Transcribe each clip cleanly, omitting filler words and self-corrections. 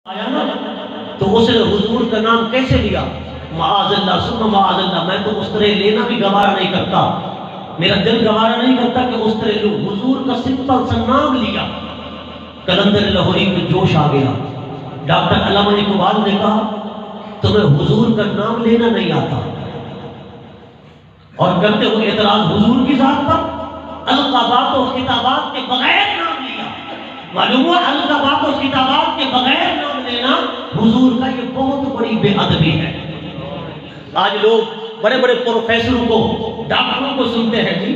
آیا نا تو اس نے حضور کا نام کیسے لیا؟ معاذ اللہ ثم معاذ اللہ، میں تو اس طرح لینا بھی گوارا نہیں کرتا، میرا دل گوارا نہیں کرتا کہ اس طرح لوں۔ حضور کا سمپل سا نام لیا، قلندر لاہوری میں جوش آ گیا۔ ڈاکٹر علامہ اقبال نے کہا تمہیں حضور کا نام لینا نہیں آتا، اور کرتے ہوئے اعتراض حضور کی ذات پر القابات و خطابات کے بغیر نام لیا۔ معلوم ہوا القابات و خطابات کے بغیر نام لینا حضور کا یہ بہت بڑی بے ادبی ہے۔ آج لوگ بڑے بڑے پروفیسروں کو، ڈاکٹروں کو سنتے ہیں، جی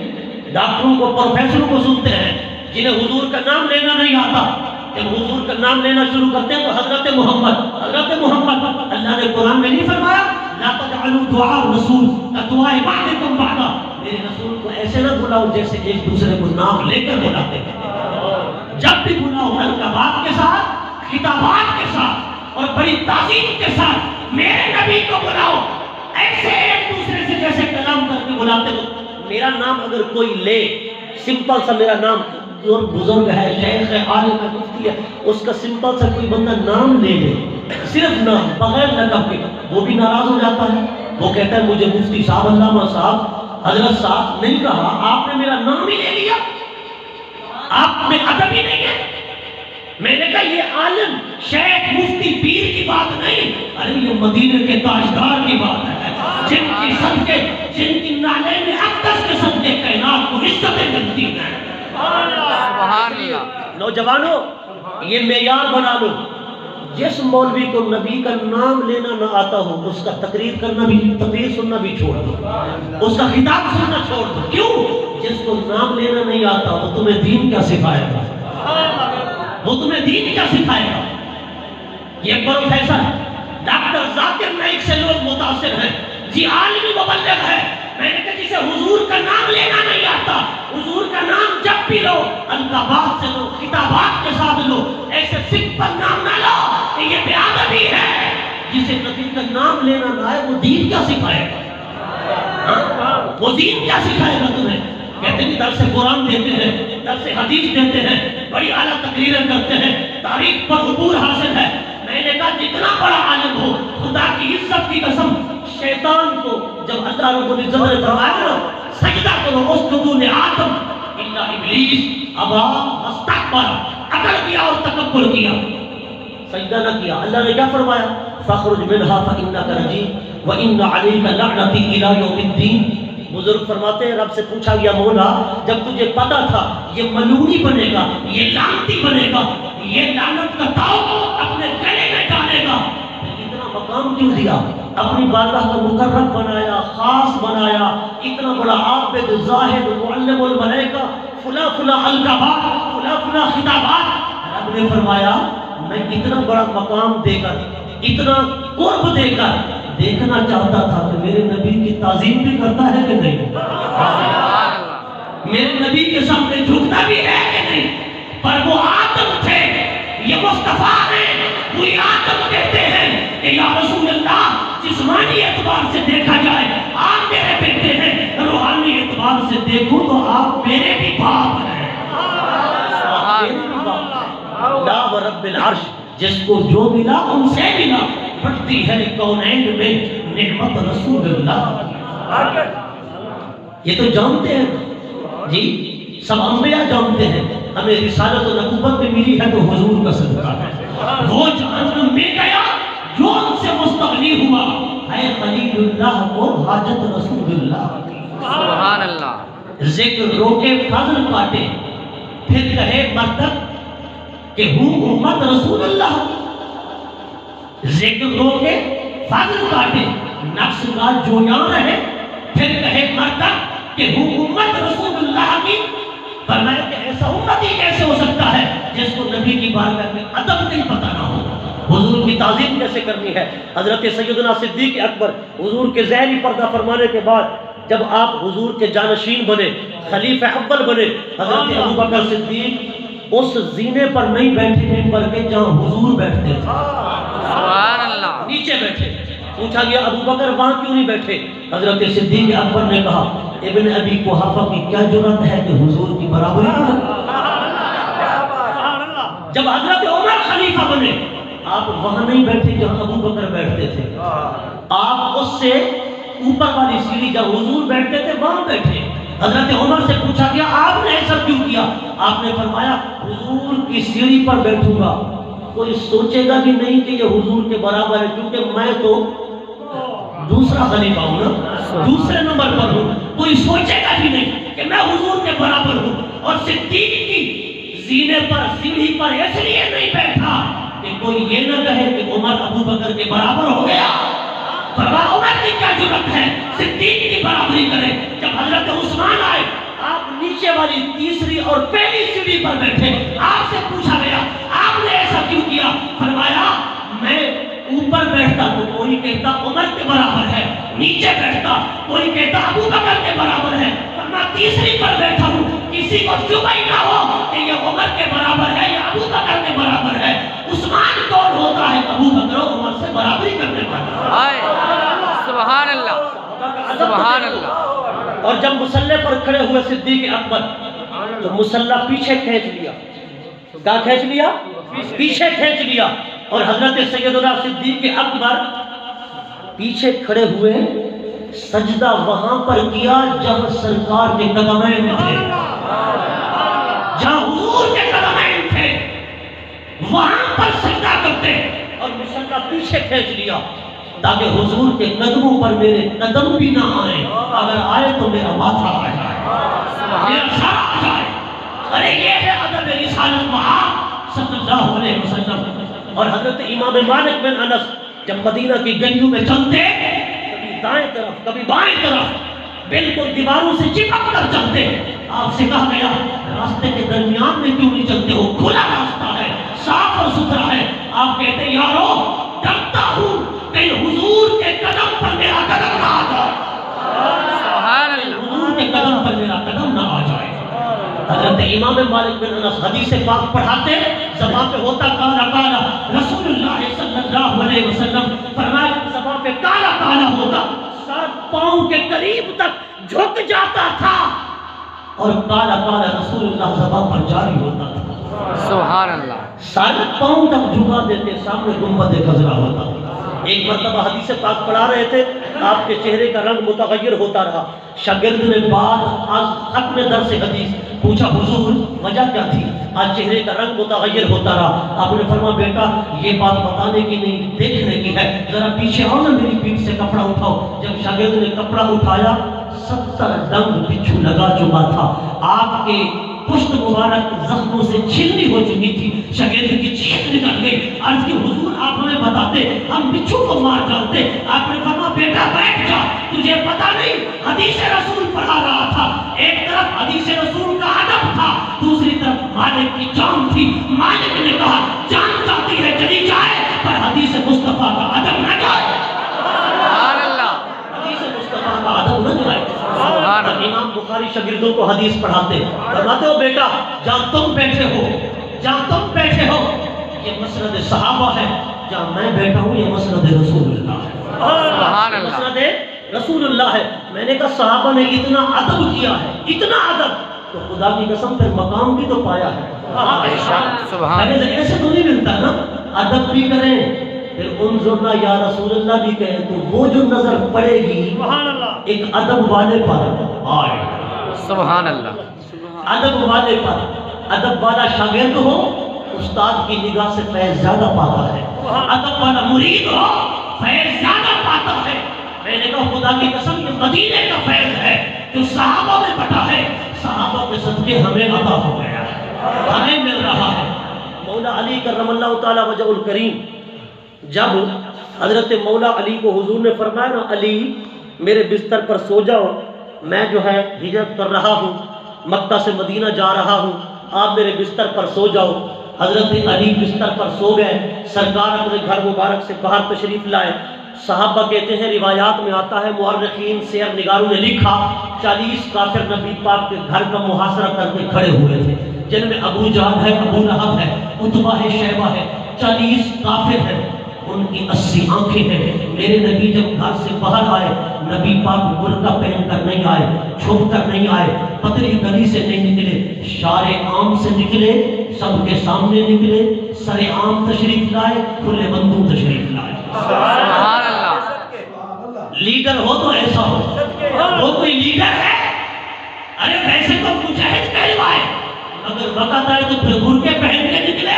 ڈاکٹروں کو، پروفیسروں کو سنتے ہیں جنہیں حضور کا نام لینا نہیں آتا۔ جب حضور کا نام لینا شروع کرتے ہیں تو حضرت محمد اللہ نے قرآن میں نہیں فرمایا لا تجعلوا دعاء الرسول كدعاء بعضكم بعضا، میرے رسول کو ایسے نہ بلاؤ جیسے ایک دوسرے کو نام لے کر بلاتے ہیں۔ جب بھی بلاؤ القابات کے ساتھ، خطابات کے ساتھ اور بڑی تعظیم کے ساتھ میرے نبی کو بلاؤ، ایسے ایک دوسرے سے جیسے کلام کر کے بلاتے ہو۔ میرا نام اگر کوئی لے، سمپل سا میرا نام بزرگ ہے، شیخ ہے، عالم ہے، مفتی ہے، اس کا سمپل سا کوئی بندہ نام لے لے، صرف نام بغیر لقب کے، وہ بھی ناراض ہو جاتا ہے۔ وہ کہتا ہے مجھے مفتی صاحب، علامہ صاحب، حضرت صاحب نہیں کہا، آپ نے میرا نام ہی لے لیا، آپ میں ادب ہی نہیں ہے۔ میں نے کہا یہ عالم، شیخ، مفتی، پیر کی بات نہیں، ارے یہ مدینے کے تاجدار کی بات ہے، جن کی صدقے، جن کی نالے میں اقدس کے صدقے کائنات کو عزتیں ملتی ہیں۔ سبحان اللہ۔ نوجوانوں یہ معیار بنا لو، جس مولوی کو نبی کا نام لینا نہ آتا ہو اس کا تقریر کرنا بھی، تقریر سننا بھی چھوڑ دو، اس کا خطاب سننا چھوڑ دو۔ کیوں؟ جس کو نام لینا نہیں آتا وہ تمہیں دین کیا سکھائے گا؟ وہ تمہیں دین کیا سکھائے گا؟ یہ پروفیسر ڈاکٹر ذاکر نائک سے لوگ متاثر ہیں، جی عالمی مبلغ ہے۔ میں نے کہا جسے حضور کا نام لینا نہیں آتا، حضور کا نام جب بھی لو القابات سے لو، خطابات کے ساتھ لو، ایسے سمپل نام نہ لو کہ یہ بے ادبی ہے۔ جسے نبی کا نام لینا نہ آئے وہ دین کیا سکھائے گا؟ وہ دین کیا سکھائے گا تمہیں؟ کہتے ہیں درس قرآن دیتے ہیں، درس حدیث دیتے ہیں، بڑی اعلیٰ تقریریں کرتے ہیں، تاریخ پر عبور حاصل ہے۔ میں نے کہا جتنا بڑا عالم ہو، خدا کی عزت کی قسم، شیطان کو جب اللہ رب العزت نے فرمایا نا سجدہ کرو اسجدوا لآدم الا ابلیس ابا واستکبر، عقل کیا اور تکبر کیا، سجدہ نہ کیا۔ اللہ نے کیا فرمایا؟ فاخرج منها فانک رجیم وان علیک لعنتی الی یوم الدین۔ بزرگ فرماتے ہیں رب سے پوچھا گیا مولا جب تجھے پتا تھا یہ ملعونی بنے گا، یہ لعنتی بنے گا، یہ لعنت کا تاؤ اپنے گلے میں ڈالے گا، اتنا مقام کیوں دیا؟ اپنی بارگاہ کا مقرب بنایا، خاص بنایا، اتنا بڑا عابد، زاہد، معلم الملائکہ، فلاں فلاں القابات، فلاں فلاں خطابات۔ رب نے فرمایا میں اتنا بڑا مقام دے کر، اتنا قرب دے کر دیکھنا چاہتا تھا کہ میرے نبی کی تعظیم بھی کرتا ہے کہ نہیں، میرے نبی کے سامنے جھکتا بھی ہے کہ نہیں۔ پر وہ آدم تھے، یہ مصطفیٰ ہیں، وہی آدم کہتے ہیں کہ یا رسول اللہ جسمانی اعتبار سے دیکھا جائے آپ میرے بیٹے ہیں، روحانی اعتبار سے دیکھوں تو آپ میرے بھی باپ ہیں، لا ورب العرش، جس کو جو ملا ان سے ملا، بڑھتی ہے کونین میں نعمت رسول اللہ۔ یہ تو جانتے ہیں جی، سب انبیاء جانتے ہیں، ہمیں رسالت و نبوت میں ملی ہے تو حضور کا صدقہ ہے۔ وہ جہنم میں گیا جو ان سے مستغنی ہوا، اے خلیل اللہ کو حاجت رسول اللہ۔ سبحان اللہ۔ ذکر روکے فضل کاٹے، پھر کہے مردک کہ ہوں امت رسول اللہ۔ ذکر روکے فضل کاٹے، نفس کا جویاں رہے، پھر کہے مردک کہ ہوں امت رسول اللہ کی۔ فرمایا کہ ایسا امت ہی کیسے ہو سکتا ہے جس کو نبی کی بارگاہ میں ادب نہیں پتہ نہ ہو، حضور کی تعظیم کیسے کرنی ہے۔ حضرت سیدنا صدیق اکبر حضور کے ظاہری پردہ فرمانے کے بعد جب آپ حضور کے جانشین بنے، خلیفہ اول بنے، حضرت ابوبکر صدیق اس زینے پر نہیں بیٹھے ممبر کے جہاں حضور بیٹھتے تھے، سبحان اللہ، نیچے بیٹھے۔ پوچھا گیا ابوبکر وہاں کیوں نہیں بیٹھے؟ حضرت صدیق اکبر نے کہا ابن ابی قحافہ کی کیا جرأت ہے کہ حضور کی برابری کرے۔ جب حضرت عمر خلیفہ بنے، آپ وہاں نہیں بیٹھے جہاں ابو بکر بیٹھتے تھے، آپ اس سے اوپر والی سیڑھی جہاں حضور بیٹھتے تھے وہاں بیٹھے۔ حضرت عمر سے پوچھا گیا آپ نے ایسا کیوں کیا؟ آپ نے فرمایا حضور کی سیڑھی پر بیٹھوں گا، کوئی سوچے گا کہ نہیں کہ یہ حضور کے برابر ہے، کیونکہ میں تو دوسرا خلیفہ ہوں نا، دوسرے نمبر پر ہوں، کوئی سوچے گا بھی نہیں کہ میں حضور کے برابر ہوں۔ اور صدیق کی زینے پر سیڑھی پر اس لیے نہیں بیٹھا کہ کوئی یہ نہ کہے کہ عمر ابو بکر کے برابر ہو گیا۔ فرمایا عمر کی کیا جرأت ہے صدیق کی برابری کرے؟ جب حضرت عثمان آئے آپ نیچے والی تیسری اور پہلی سیڑھی پر بیٹھے، آپ سے پوچھا گیا آپ نے ایسا کیوں کیا؟ فرمایا میں اوپر بیٹھتا تو کوئی کہتا عمر کے برابر ہے، نیچے بیٹھتا کوئی کہتا ابو بکر کے برابر ہے، میں تیسری پر بیٹھا ہوں، کسی کو شبہ ہی نہ ہو کہ یہ عمر کے برابر ہے یا ابو بکر کے برابر ہے۔ عثمان کون ہوتا ہے؟ ابو بکر و عمر سے برابری کرنے والا۔ سبحان اللہ، سبحان اللہ۔ اور جب مسلح پر کھڑے ہوئے صدیق اکبر تو مسلح پیچھے کھینچ لیا، کیا کھینچ لیا؟ پیچھے کھینچ لیا، اور حضرت سیدنا صدیق اکبر پیچھے کھڑے ہوئے سجدہ وہاں پر کیا جہاں سرکار کے قدمین تھے، جہاں حضور کے قدمین تھے وہاں پر سجدہ کرتے، اور مسلح پیچھے کھینچ لیا تاکہ حضور کے قدموں پر میرے قدم بھی نہ آئیں، اگر آئے تو میرا ماتھا آ جائے، میرا سر آ جائے۔ ارے یہ ہے ادب رسالت محمد صلی اللہ علیہ وسلم۔ اور حضرت امام مالک بن انس جب مدینہ کی گلیوں میں چلتے، کبھی دائیں طرف کبھی بائیں طرف، بالکل دیواروں سے چپک کر چلتے، آپ سے کہا گیا راستے کے درمیان میں کیوں نہیں چلتے ہو؟ کھلا راستہ ہے، صاف اور ستھرا ہے۔ آپ کہتے یارو ڈرتا ہوں کہ حضور کے قدم پر میرا قدم نہ آ جائے، سبحان اللہ، حضور کے قدم پر میرا قدم نہ آ جائے۔ حضرت امام مالک بن انس حدیث پاک پڑھاتے، زبان پہ ہوتا کالا کالا، رسول اللہ صلی اللہ علیہ وسلم فرمایا زبان پہ کالا کالا ہوتا، سر پاؤں کے قریب تک جھک جاتا تھا، اور کالا کالا رسول اللہ زبان پر جاری ہوتا تھا۔ سبحان اللہ، سر پاؤں تک جھکا دیتے، سامنے گنبد خضرا ہوتا۔ ایک مرتبہ حدیث پاک پڑھا رہے تھے، آپ کے چہرے کا رنگ متغیر ہوتا رہا۔ شاگرد نے بعد آج ختم درس حدیث پوچھا حضور وجہ کیا تھی؟ آج چہرے کا رنگ متغیر ہوتا رہا۔ آپ نے فرمایا بیٹا یہ بات بتانے کی نہیں دیکھنے کی ہے، ذرا پیچھے آؤ نا، میری پیٹھ سے کپڑا اٹھاؤ۔ جب شاگرد نے کپڑا اٹھایا 70 ڈنگ بچھو لگا چکا تھا، آپ کے پشت مبارک زخموں سے چھلنی ہو چکی تھی۔ شاگرد کی چیخ نکل گئی، عرض کی حضور آپ ہمیں بتاتے ہم بچھو کو مار ڈالتے۔ آپ نے فرمایا بیٹا بیٹھ جا، تجھے پتا نہیں حدیث رسول پڑھا رہا تھا، ایک طرف حدیث رسول کا ادب تھا، دوسری طرف مالک کی جان تھی۔ مالک نے کہا جان جاتی ہے چلی جائے پر حدیث مصطفیٰ کا ادب نہ جائے، سبحان اللہ، حدیث مصطفیٰ کا ادب نہ جائے۔ سبحان اللہ۔ امام بخاری شاگردوں کو حدیث پڑھاتے، فرماتے ہو بیٹا جہاں تم بیٹھے ہو، جہاں تم بیٹھے ہو یہ مسند صحابہ ہے، جہاں میں بیٹھا ہوں یہ مسند رسول اللہ ہے، سبحان اللہ، مسند رسول اللہ ہے۔ میں نے کہا صحابہ نے اتنا ادب کیا ہے، اتنا ادب، تو خدا کی قسم پھر مقام بھی تو پایا ہے۔ سبحان میں نے ایسے تو نہیں ملتا نا، ادب بھی کریں پھر انظرنا یا رسول اللہ بھی کہیں، تو وہ جو نظر پڑے گی ایک ادب والے پر آئے، سبحان اللہ، ادب والے پر، ادب والا شاگرد ہو استاد کی نگاہ سے فیض زیادہ پاتا ہے، ادب والا مرید ہو فیض زیادہ پاتا ہے۔ میں نے کہا خدا کی قسم یہ مدینے کا فیض ہے جو صحابہ میں بٹا ہے، صحابہ کے صدقے ہمیں عطا ہو گیا ہے، ہمیں مل رہا ہے۔ مولا علی کرم اللہ تعالی وجہ الکریم جب حضرت مولا علی کو حضور نے فرمایا نا علی میرے بستر پر سو جاؤ، میں جو ہے ہجرت کر رہا ہوں، مکہ سے مدینہ جا رہا ہوں، آپ میرے بستر پر سو جاؤ۔ حضرت علی بستر پر سو گئے، سرکار اپنے گھر مبارک سے باہر تشریف لائے۔ صحابہ کہتے ہیں روایات میں آتا ہے، مورخین سیر نگاروں نے لکھا 40 کافر نبی پاک کے گھر کا محاصرہ کر کے کھڑے ہوئے تھے، جن میں ابو جہل ہے، ابو لہب ہے، عتبہ ہے، شیبہ ہے، 40 کافر ہیں، ان کی 80 آنکھیں ہیں۔ میرے نبی جب گھر سے باہر آئے نبی پاک برقع پہن کر نہیں آئے، چھپ کر نہیں آئے، پتلی گلی سے نہیں نکلے، شارع عام سے نکلے، سب کے سامنے نکلے، سر عام تشریف لائے، کھلے بندوں تشریف لائے۔ سبحان اللہ۔ لیڈر ہو تو ایسا ہو، وہ کوئی لیڈر ہے؟ ارے ویسے تو مجاہد کہلوائے، اگر وقت آئے تو پھر برقعے پہن کے نکلے۔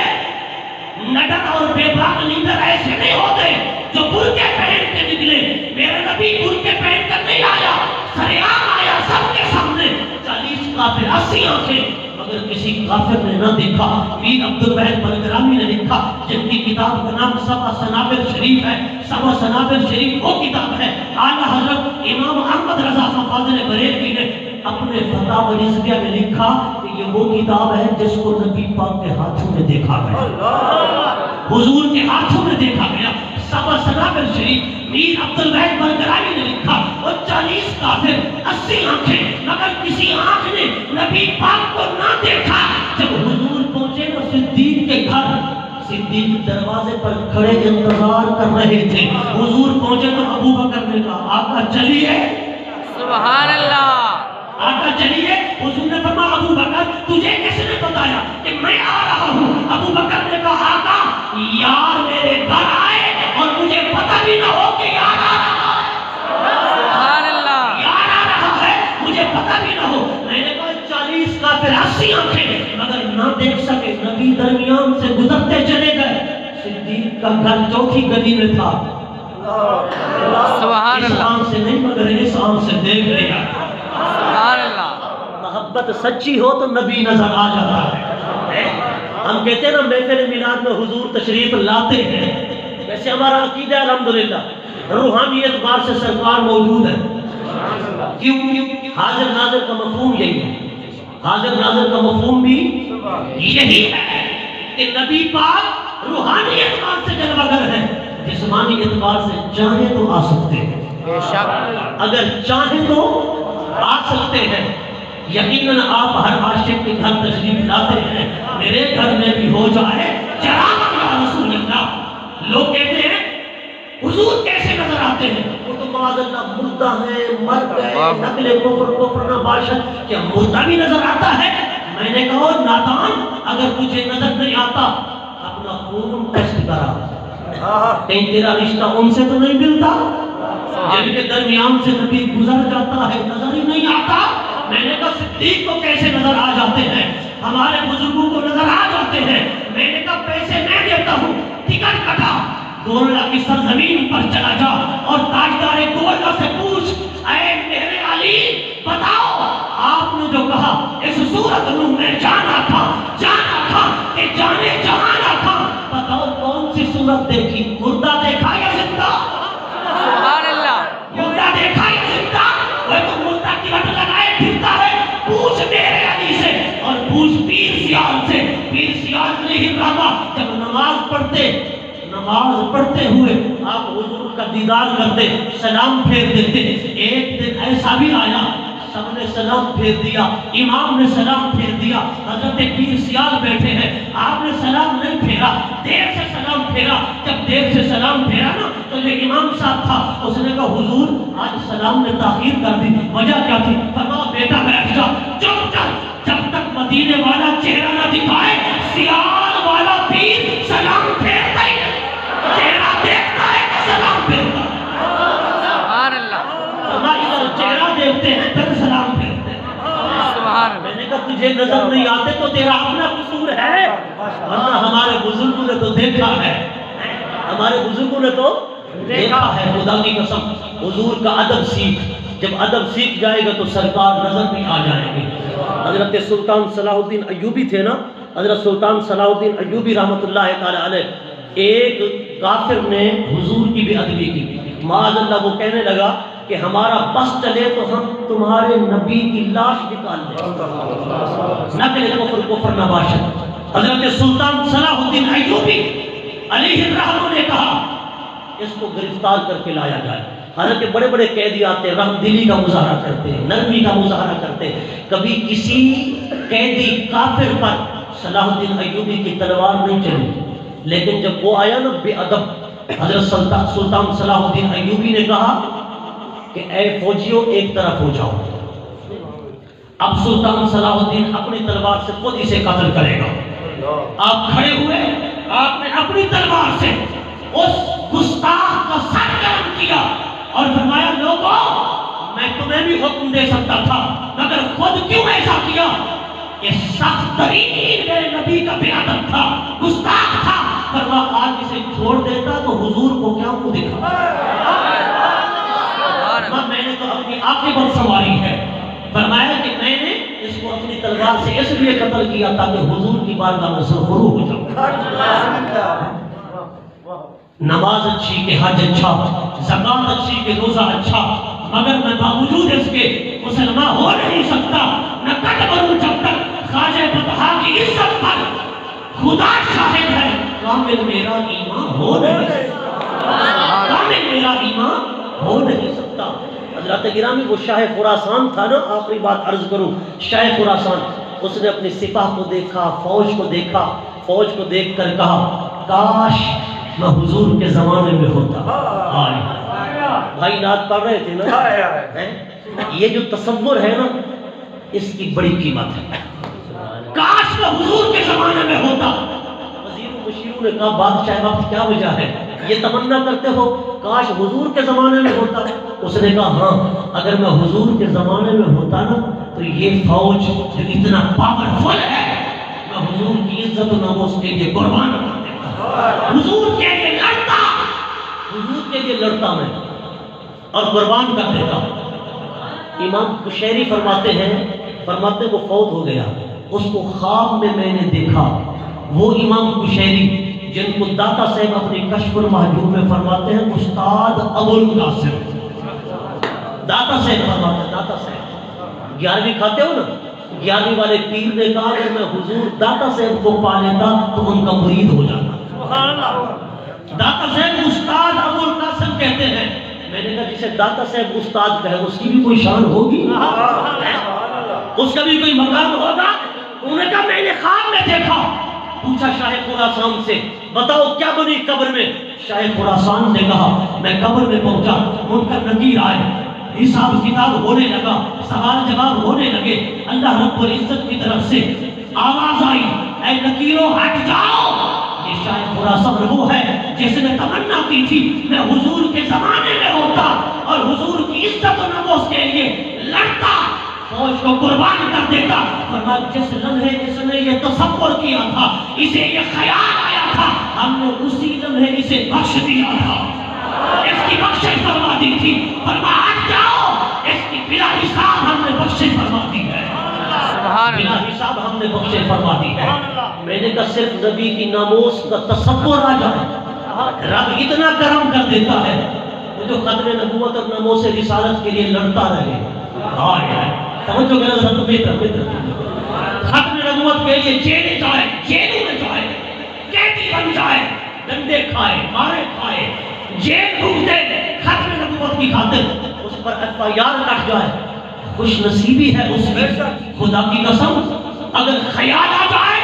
نڈر اور بے باک لیڈر ایسے نہیں ہوتے جو برقعے پہن کے نکلے۔ میرا نبی برقعے پہن کر نہیں آیا، سریعام آیا، سب کے سامنے 40 کافر 80 آنکھیں، مگر کسی کافر نے نہ دیکھا۔ میر عبدالوحید بلگرامی نے لکھا، جن کی کتاب کا نام سبع سنابل شریف ہے، سبع سنابل شریف وہ کتاب ہے، اعلیٰ حضرت امام احمد رضا خان فاضل بریلوی نے اپنے فتاوی الرضویہ میں لکھا کہ یہ وہ کتاب ہے جس کو نبی پاک کے ہاتھوں میں دیکھا گیا، حضور کے ہاتھوں میں دیکھا گیا۔ سبع سنابل شریف میر عبدالوحید بلگرامی نے لکھا، وہ 40 کافر 80 آنکھیں، مگر کسی آنکھ نے نبی پاک کو نہ دیکھا۔ جب حضور پہنچے نا صدیق کے گھر، صدیق دروازے پر کھڑے انتظار کر رہے تھے۔ حضور پہنچے تو ابو بکر نے کہا آقا چلیے، سبحان اللہ۔ آقا چلیے۔ حضور نے فرمایا ابو بکر تجھے کس نے بتایا کہ میں آ رہا ہوں؟ ابو بکر نے کہا آقا یار میرے گھر آئے اور مجھے پتہ بھی نہ ہو کہ یار آ رہا ہے، سبحان اللہ۔ یار آ رہا ہے، مجھے پتہ بھی نہ ہو۔ میں نے کہا 40 کافر 80 آنکھیں، مگر نہ دیکھ سکے، نبی درمیان سے گزرتے چلے گئے۔ صدیق کا گھر چوتھی گلی میں تھا، سبحان اس اللہ۔ آنکھ سے نہیں مگر اس آنکھ سے دیکھ لیا۔ سبحان اللہ۔ محبت سچی ہو تو نبی نظر آ جاتا ہے۔ ہم کہتے ہیں نا محفل میلاد میں حضور تشریف لاتے ہیں، ویسے ہمارا عقیدہ ہے الحمدللہ روحانی اعتبار سے سرکار موجود ہے۔ کیوں؟ حاضر ناظر کا مفہوم یہی ہے، حاضر ناظر کا مفہوم بھی یہی ہے کہ نبی پاک روحانی اعتبار سے جلوگر ہے، جسمانی اعتبار سے چاہیں تو آ سکتے ہیں، بے شک۔ اگر چاہیں تو آ سکتے ہیں۔ یقیناً آپ ہر عاشق کے گھر تشریف لاتے ہیں، میرے گھر میں بھی ہو جائے چراغ یا رسول اللہ۔ لوگ کہتے ہیں حضور کیسے نظر آتے ہیں؟ وہ تو معاذ اللہ مردہ ہیں، مر گئے، نقل کفر نہ باشد، کیا مردہ بھی نظر آتا ہے؟ میں نے کہا نادان، اگر تجھے نظر نہیں آتا اپنا خون ٹیسٹ کرا، کہیں تیرا رشتہ ان سے تو نہیں ملتا جن کے درمیان سے نبی گزر جاتا ہے، نظر ہی نہیں آتا۔ میں نے کہا صدیق کو کیسے نظر آ جاتے ہیں، ہمارے بزرگوں کو نظر آ جاتے ہیں۔ میں نے کہا پیسے میں دیتا ہوں، ٹکٹ کٹا، گولڈا کی سرزمین پر چلا جا اور تاجدار گولڈا سے پوچھ اے میرے علی بتاؤ آپ نے جو کہا اس صورت میں جانا تھا کہ جانے جہانا تھا، بتاؤ کون سی صورت دیکھی، مردہ دیکھا یا زندہ؟ سبحان اللہ۔ مردہ دیکھا یا زندہ؟ وہ تو مردہ کی رٹ لگائے پھرتا ہے، پوچھ میرے علی سے اور پوچھ پیر سیال سے۔ پیر سیال نہیں رہا، جب نماز پڑھتے ہوئے آپ حضور کا دیدار کرتے، سلام پھیر دیتے۔ ایک دن ایسا بھی آیا سب نے سلام پھیر دیا، امام نے سلام پھیر دیا، حضرت پیر سیال بیٹھے ہیں، آپ نے سلام نہیں پھیرا، دیر سے سلام پھیرا۔ جب دیر سے سلام پھیرا نا تو جو امام صاحب تھا اس نے کہا حضور آج سلام نے تاخیر کر دی، وجہ کیا تھی؟ فرمایا بیٹا بیٹھ جا، چپ کر، جب تک مدینے والا چہرہ نہ دکھائے سیال والا پیر سلام پھیرتا ہی نہیں، چہرہ دیکھتا ہے سلام پھیرتا ہے۔ سبحان اللہ۔ ہمارا چہرہ دیکھتے ہیں پھر سلام پھیرتے ہیں۔ سبحان اللہ۔ میں نے کہا تجھے نظر نہیں آتے تو تیرا اپنا قصور ہے، ورنہ ہمارے بزرگوں نے تو دیکھا ہے، ہمارے بزرگوں نے تو دیکھا ہے۔ خدا کی قسم حضور کا ادب سیکھ، جب ادب سیکھ جائے گا تو سرکار نظر بھی آ جائے گی۔ حضرت سلطان صلاح الدین ایوبی تھے نا، حضرت سلطان صلاح الدین ایوبی رحمۃ اللہ تعالی علیہ، ایک کافر نے حضور کی بے ادبی کی، معاذ اللہ وہ کہنے لگا کہ ہمارا بس چلے تو ہم تمہارے نبی کی لاش نکال لیں، نقل کفر نہ باشد۔ حضرت سلطان صلاح الدین ایوبی علیہ الرحمہ نے کہا اس کو گرفتار کر کے لایا جائے۔ حالانکہ بڑے بڑے قیدی آتے، رحم دلی کا مظاہرہ کرتے، نرمی کا مظاہرہ کرتے، کبھی کسی قیدی کافر پر صلاح الدین ایوبی کی تلوار نہیں چلی، لیکن جب وہ آیا نا بے ادب، حضرت سلطان صلاح الدین ایوبی نے کہا کہ اے فوجیوں ایک طرف ہو جاؤ، اب سلطان صلاح الدین اپنی تلوار سے خود اسے قتل کرے گا۔ آپ کھڑے ہوئے، آپ نے اپنی تلوار سے اس گستاخ کا سر قلم کیا اور فرمایا لوگوں میں تمہیں بھی حکم دے سکتا تھا مگر خود کیوں ایسا کیا؟ یہ سخت ترین میرے نبی کا بے ادب تھا، گستاخ تھا، فرما آج اسے چھوڑ دیتا تو حضور کو کیا کو دکھا؟ میں نے تو اپنی آنکھیں پر سواری ہے، فرمایا کہ میں نے اس کو اپنی تلوار سے اس لیے قتل کیا تاکہ حضور کی بارگاہ میں سرخرو ہو جاؤں۔ نماز اچھی کہ حج اچھا، زکات اچھی کہ روزہ اچھا، مگر میں باوجود اس کے مسلمان ہو نہیں سکتا، نہ کٹ بنوں جب تک خواجہ بطحا کی عزت پر خدا شاہد ہے کامل میرا ایمان ہو نہیں سکتا، کامل میرا ایمان ہو نہیں سکتا۔ حضرات گرامی وہ شاہ خراسان تھا نا، آخری بات عرض کروں، شاہ خراسان اس نے اپنی سپاہ کو دیکھا، فوج کو دیکھا، فوج کو دیکھ کر کہا کاش میں حضور کے زمانے میں ہوتا۔ بھائی نعت پڑھ رہے تھے نا، یہ جو تصور ہے نا اس کی بڑی قیمت ہے، کاش میں حضور کے زمانے میں ہوتا۔ وزیر و مشیروں نے کہا بادشاہ وقت کیا وجہ ہے، یہ تمنا کرتے ہو کاش حضور کے زمانے میں ہوتا؟ اس نے کہا ہاں اگر میں حضور کے زمانے میں ہوتا نا تو یہ فوج جو اتنا پاورفل ہے میں حضور کی عزت و ناموس کے لیے قربان کر دیتا، حضور کے لیے لڑتا، حضور کے لیے لڑتا میں اور قربان کر دیتا۔ امام کشیری فرماتے ہیں وہ فوت ہو گیا، اس کو خواب میں نے دیکھا، وہ امام کشیری جن کو داتا صاحب اپنی کشف المحجوب میں فرماتے ہیں استاد ابو القاسم، داتا صاحب فرماتے ہیں، داتا صاحب 11ویں کھاتے ہو نا، 11ویں والے پیر نے کہا کہ میں حضور داتا صاحب کو پا لیتا تو ان کا مرید ہو جاتا۔ داتا صاحب استاد ابو القاسم کہتے ہیں، میں نے کہا جسے داتا صاحب استاد کہے اس کی بھی کوئی شان ہوگی، اس کا بھی کوئی مقام ہوگا؟ انہوں نے کہا میں نے خواب میں دیکھا۔ پوچھا شاہ خراسان سے بتاؤ کیا بنی قبر میں؟ شاہ خراسان نے کہا میں قبر میں پہنچا، منکر نکیر آئے، حساب کتاب ہونے لگا، سوال جواب ہونے لگے، اللہ رب العزت کی طرف سے آواز آئی اے نکیروں ہٹ جاؤ۔ یہ شاہ خراسان وہ ہے جس نے تمنا کی تھی میں حضور کے زمانے میں ہوتا اور حضور کی عزت و ناموس کے لیے لڑتا، فوج کو قربان کر دیتا۔ فرمایا جس لمحے جس نے یہ تصور کیا تھا، اسے یہ خیال آیا تھا، ہم نے اسی لمحے اسے بخش دیا تھا، اس کی بخشش فرما دی تھی۔ فرمایا ہٹ جاؤ، اس کی بلا حساب ہم نے بخشش فرما دی ہے، بلا حساب ہم نے بخشش فرما دی ہے۔ میں نے کہا صرف نبی کی ناموس کا تصور آ جائے رب اتنا کرم کر دیتا ہے وہ جو ختم نبوت اور ناموس رسالت کے لیے لڑتا رہے۔ سمجھو کہ حضرت بہتر ختم نبوت کے لیے جیلے جائے، جیلوں میں جائے، قیدی بن جائے، ڈنڈے کھائے، مارے کھائے، جیل بھگتے، ختم نبوت کی خاطر اس پر FIR کٹ جائے، خوش نصیبی ہے اس کی۔ خدا کی قسم اگر خیال آ جائے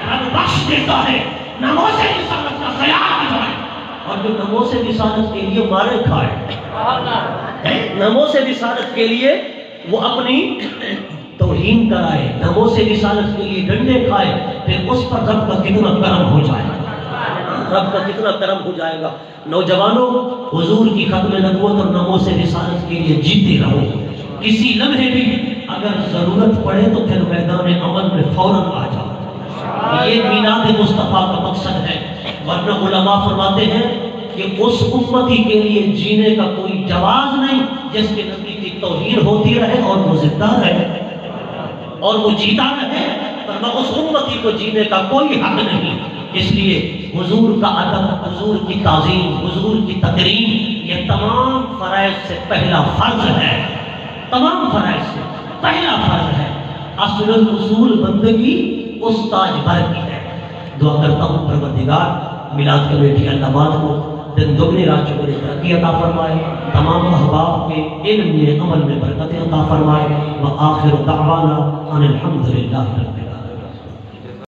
رب بخش دیتا ہے، ناموس رسالت کا خیال آ جائے، اور جو ناموس رسالت کے لیے مارے کھائے، ناموس رسالت کے لیے وہ اپنی توہین کرائے، ناموس رسالت کے لیے ڈنڈے کھائے، پھر اس پر رب کا کتنا کرم ہو جائے گا، رب کا کتنا کرم ہو جائے گا۔ نوجوانوں حضور کی ختم نبوت اور ناموس رسالت کے لیے جیتے رہو، کسی لمحے بھی اگر ضرورت پڑے تو پھر میدان عمل میں فوراً آ جاؤ، یہ میلاد مصطفیٰ کا مقصد ہے۔ ورنہ علماء فرماتے ہیں کہ اس امتی کے لیے جینے کا کوئی جواز نہیں جس کے نبی کی توہین ہوتی رہے اور وہ زندہ رہے اور وہ جیتا رہے، ورنہ اس امتی کو جینے کا کوئی حق نہیں۔ اس لیے حضور کا ادب، حضور کی تعظیم، حضور کی تکریم یہ تمام فرائض سے پہلا فرض ہے، تمام فرائض سے پہلا فرض ہے۔ اصل الاصول بندگی استاج بھر کی ہے۔ دعا کرتا ہوں پروردگار میلاد کمیٹی اللہ آباد کو دن دگنی رات چگنی ترقی عطا فرمائے، تمام احباب کے علم میں عمل میں برکت عطا فرمائے، وآخر دعوانا ان الحمدللہ رب العالمین۔